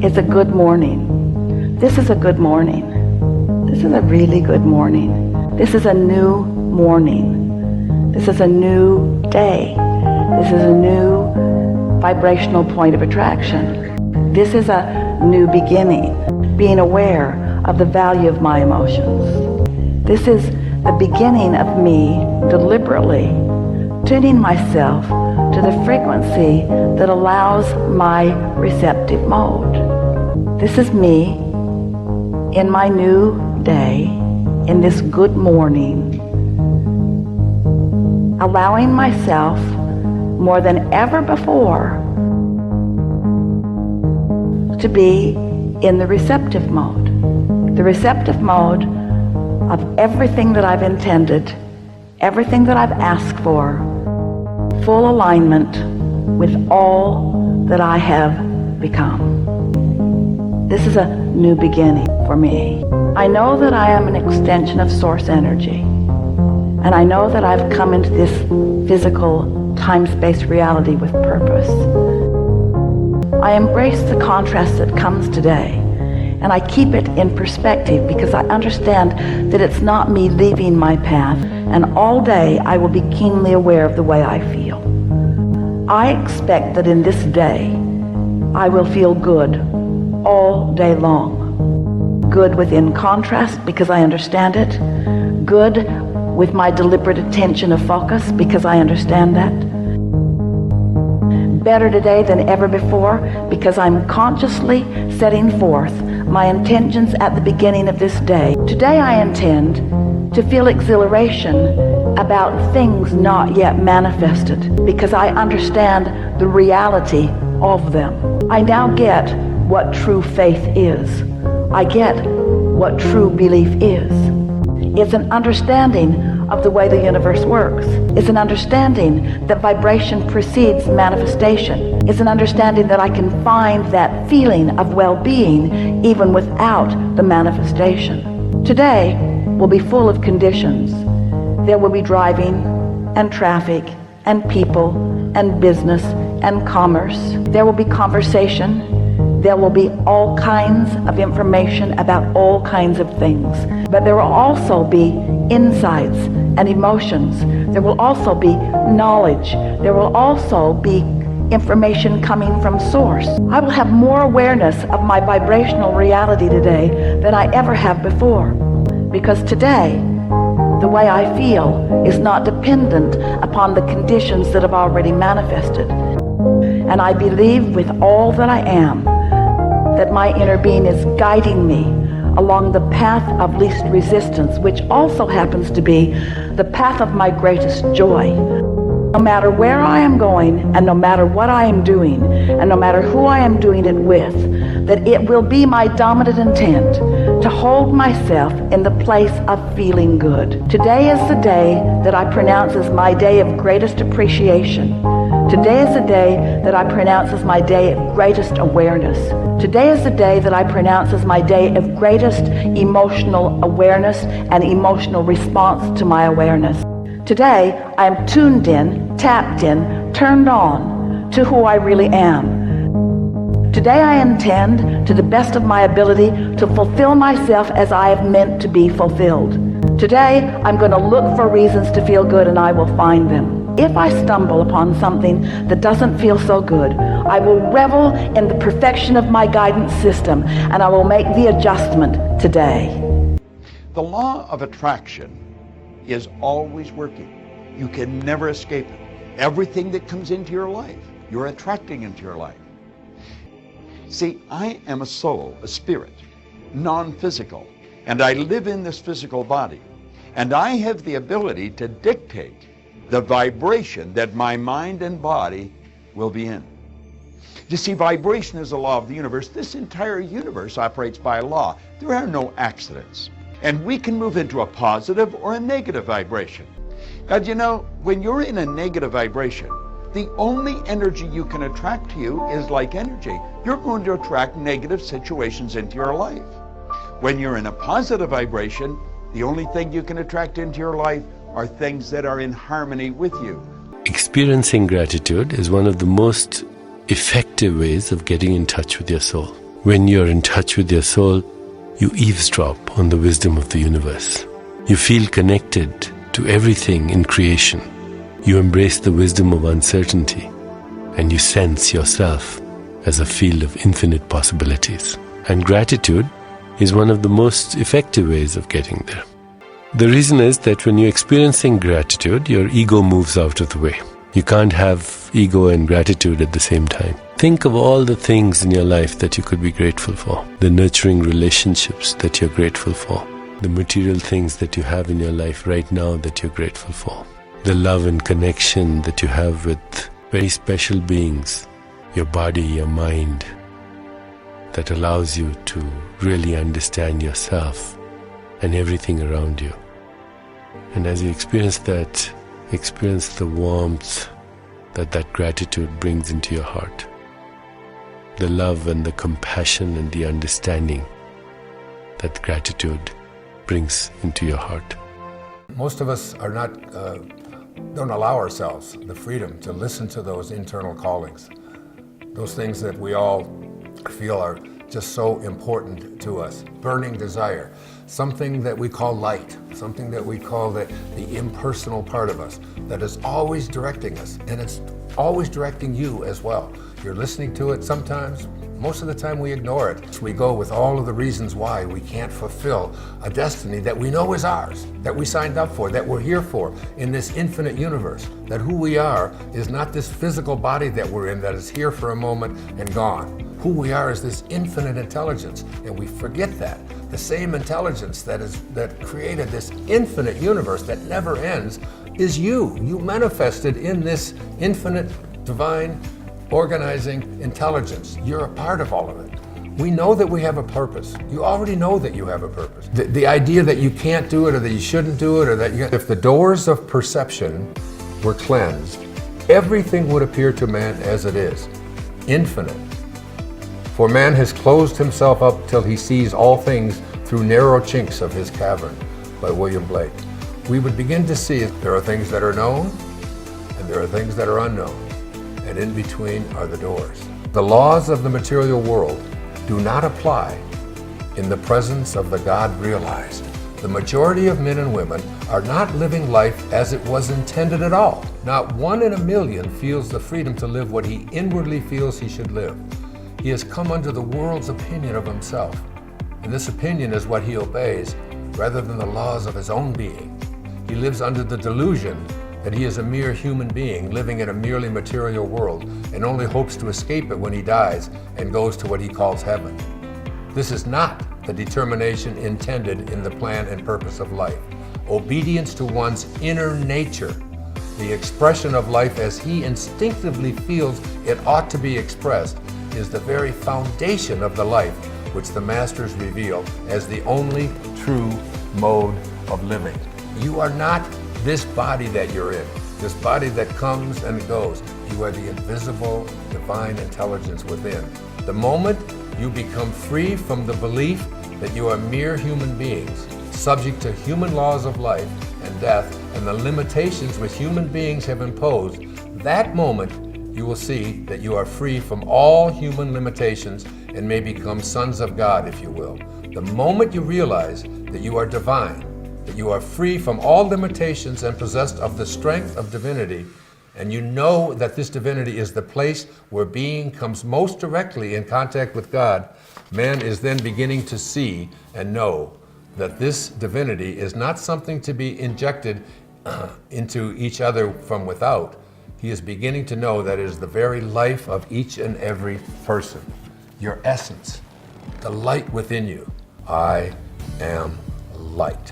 It's a good morning. This is a good morning. This is a really good morning. This is a new morning. This is a new day. This is a new vibrational point of attraction. This is a new beginning, being aware of the value of my emotions. This is the beginning of me deliberately tuning myself to the frequency that allows my receptive mode. This is me in my new day, in this good morning, allowing myself more than ever before to be in the receptive mode. The receptive mode of everything that I've intended, everything that I've asked for, full alignment with all that I have become. This is a new beginning for me. I know that I am an extension of source energy, and I know that I've come into this physical time-space reality with purpose. I embrace the contrast that comes today, and I keep it in perspective because I understand that it's not me leaving my path, and all day I will be keenly aware of the way I feel. I expect that in this day I will feel good all day long. Good within contrast because I understand it. Good with my deliberate attention of focus because I understand that. Better today than ever before because I'm consciously setting forth my intentions at the beginning of this day. Today I intend to feel exhilaration about things not yet manifested because I understand the reality of them. I now get what true faith is. I get what true belief is. It's an understanding of the way the universe works. It's an understanding that vibration precedes manifestation. It's an understanding that I can find that feeling of well-being even without the manifestation. Today will be full of conditions. There will be driving and traffic and people and business and commerce. There will be conversation. There will be all kinds of information about all kinds of things. But there will also be insights and emotions. There will also be knowledge. There will also be information coming from source. I will have more awareness of my vibrational reality today than I ever have before. Because today, the way I feel is not dependent upon the conditions that have already manifested. And I believe with all that I am that my inner being is guiding me along the path of least resistance, which also happens to be the path of my greatest joy. No matter where I am going, and no matter what I am doing, and no matter who I am doing it with, that it will be my dominant intent to hold myself in the place of feeling good. Today is the day that I pronounce as my day of greatest appreciation. Today is the day that I pronounce as my day of greatest awareness. Today is the day that I pronounce as my day of greatest emotional awareness and emotional response to my awareness. Today, I am tuned in, tapped in, turned on to who I really am. Today I intend, to the best of my ability, to fulfill myself as I have meant to be fulfilled. Today, I'm going to look for reasons to feel good, and I will find them. If I stumble upon something that doesn't feel so good, I will revel in the perfection of my guidance system, and I will make the adjustment today. The law of attraction is always working. You can never escape it. Everything that comes into your life, you're attracting into your life. See, I am a soul, a spirit, non-physical, and I live in this physical body, and I have the ability to dictate the vibration that my mind and body will be in. You see, vibration is a law of the universe. This entire universe operates by law. There are no accidents. And we can move into a positive or a negative vibration. And you know, when you're in a negative vibration, the only energy you can attract to you is like energy. You're going to attract negative situations into your life. When you're in a positive vibration, the only thing you can attract into your life are things that are in harmony with you. Experiencing gratitude is one of the most effective ways of getting in touch with your soul. When you're in touch with your soul, you eavesdrop on the wisdom of the universe. You feel connected to everything in creation. You embrace the wisdom of uncertainty, and you sense yourself as a field of infinite possibilities. And gratitude is one of the most effective ways of getting there. The reason is that when you're experiencing gratitude, your ego moves out of the way. You can't have ego and gratitude at the same time. Think of all the things in your life that you could be grateful for. The nurturing relationships that you're grateful for. The material things that you have in your life right now that you're grateful for. The love and connection that you have with very special beings. Your body, your mind, that allows you to really understand yourself and everything around you. And as you experience that, experience the warmth that gratitude brings into your heart. The love and the compassion and the understanding that gratitude brings into your heart. Most of us are not, don't allow ourselves the freedom to listen to those internal callings. Those things that we all feel are just so important to us. Burning desire, something that we call light, something that we call the impersonal part of us that is always directing us, and it's always directing you as well. You're listening to it sometimes. Most of the time we ignore it. We go with all of the reasons why we can't fulfill a destiny that we know is ours, that we signed up for, that we're here for in this infinite universe, that who we are is not this physical body that we're in that is here for a moment and gone. Who we are is this infinite intelligence, and we forget that. The same intelligence that created this infinite universe that never ends is you. You manifested in this infinite, divine, organizing intelligence. You're a part of all of it. We know that we have a purpose. You already know that you have a purpose. The idea that you can't do it or that you shouldn't do it or that if the doors of perception were cleansed, everything would appear to man as it is, infinite. For man has closed himself up till he sees all things through narrow chinks of his cavern, by William Blake. We would begin to see there are things that are known and there are things that are unknown, and in between are the doors. The laws of the material world do not apply in the presence of the God realized. The majority of men and women are not living life as it was intended at all. Not 1 in a million feels the freedom to live what he inwardly feels he should live. He has come under the world's opinion of himself, and this opinion is what he obeys rather than the laws of his own being. He lives under the delusion that he is a mere human being living in a merely material world and only hopes to escape it when he dies and goes to what he calls heaven. This is not the determination intended in the plan and purpose of life. Obedience to one's inner nature, the expression of life as he instinctively feels it ought to be expressed, is the very foundation of the life which the masters reveal as the only true mode of living. You are not this body that you're in, this body that comes and goes. You are the invisible, divine intelligence within. The moment you become free from the belief that you are mere human beings, subject to human laws of life and death and the limitations which human beings have imposed, that moment you will see that you are free from all human limitations and may become sons of God, if you will. The moment you realize that you are divine, that you are free from all limitations and possessed of the strength of divinity, and you know that this divinity is the place where being comes most directly in contact with God, man is then beginning to see and know that this divinity is not something to be injected into each other from without. He is beginning to know that it is the very life of each and every person, your essence, the light within you. I am light.